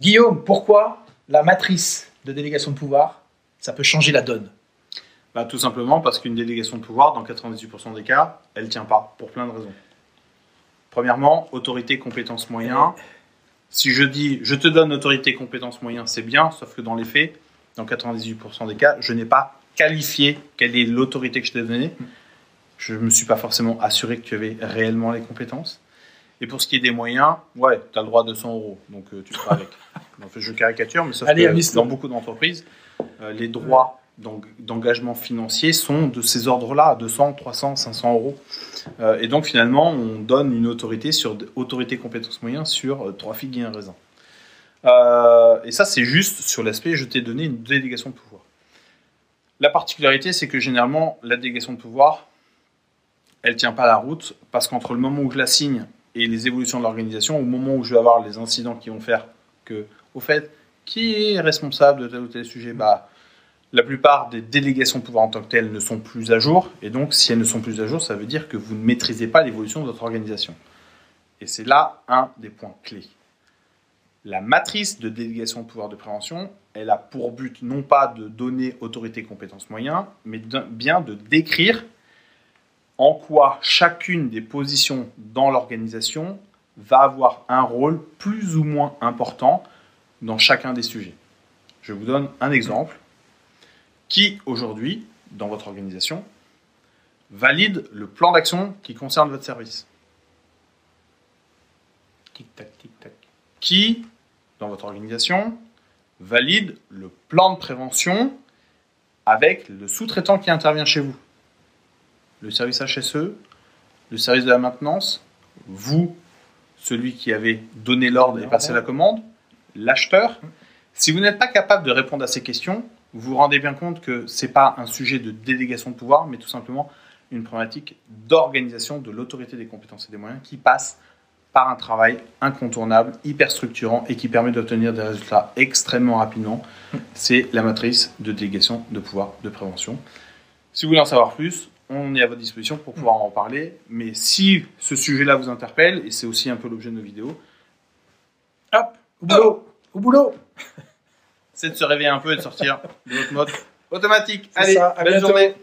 Guillaume, pourquoi la matrice de délégation de pouvoir, ça peut changer la donne? Bah, tout simplement parce qu'une délégation de pouvoir, dans 98% des cas, elle ne tient pas, pour plein de raisons. Premièrement, autorité, compétence, moyens. Si je dis, je te donne autorité, compétence, moyens, c'est bien, sauf que dans les faits, dans 98% des cas, je n'ai pas qualifié quelle est l'autorité que je t'ai donnée. Je ne me suis pas forcément assuré que tu avais réellement les compétences. Et pour ce qui est des moyens, ouais, tu as le droit à 200 €, donc tu feras avec. En fait, je caricature, mais sauf que dans beaucoup d'entreprises, les droits d'engagement financier sont de ces ordres-là, 200, 300, 500 €. Et donc finalement, on donne une autorité sur autorité, compétence, moyens sur 3 figues et un raisin. Et ça, c'est juste sur l'aspect, je t'ai donné une délégation de pouvoir. La particularité, c'est que généralement, la délégation de pouvoir, elle ne tient pas la route, parce qu'entre le moment où je la signe et les évolutions de l'organisation, au moment où je vais avoir les incidents qui vont faire que, au fait, qui est responsable de tel ou tel sujet, bah, la plupart des délégations de pouvoir en tant que telles ne sont plus à jour, et donc si elles ne sont plus à jour, ça veut dire que vous ne maîtrisez pas l'évolution de votre organisation. Et c'est là un des points clés. La matrice de délégation de pouvoir de prévention, elle a pour but non pas de donner autorité, compétences, moyens, mais bien de décrire en quoi chacune des positions dans l'organisation va avoir un rôle plus ou moins important dans chacun des sujets. Je vous donne un exemple. Qui, aujourd'hui, dans votre organisation, valide le plan d'action qui concerne votre service? Tic-tac, tic-tac. Qui, dans votre organisation, valide le plan de prévention avec le sous-traitant qui intervient chez vous? Le service HSE, le service de la maintenance, vous, celui qui avait donné l'ordre et passé la commande, l'acheteur. Si vous n'êtes pas capable de répondre à ces questions, vous vous rendez bien compte que ce n'est pas un sujet de délégation de pouvoir, mais tout simplement une problématique d'organisation de l'autorité des compétences et des moyens qui passe par un travail incontournable, hyper structurant et qui permet d'obtenir des résultats extrêmement rapidement. C'est la matrice de délégation de pouvoir de prévention. Si vous voulez en savoir plus, on est à votre disposition pour pouvoir en parler. Mais si ce sujet-là vous interpelle, et c'est aussi un peu l'objet de nos vidéos, hop, au boulot, au boulot. C'est de se réveiller un peu et de sortir de votre mode automatique. Allez, ça, à belle bientôt. journée.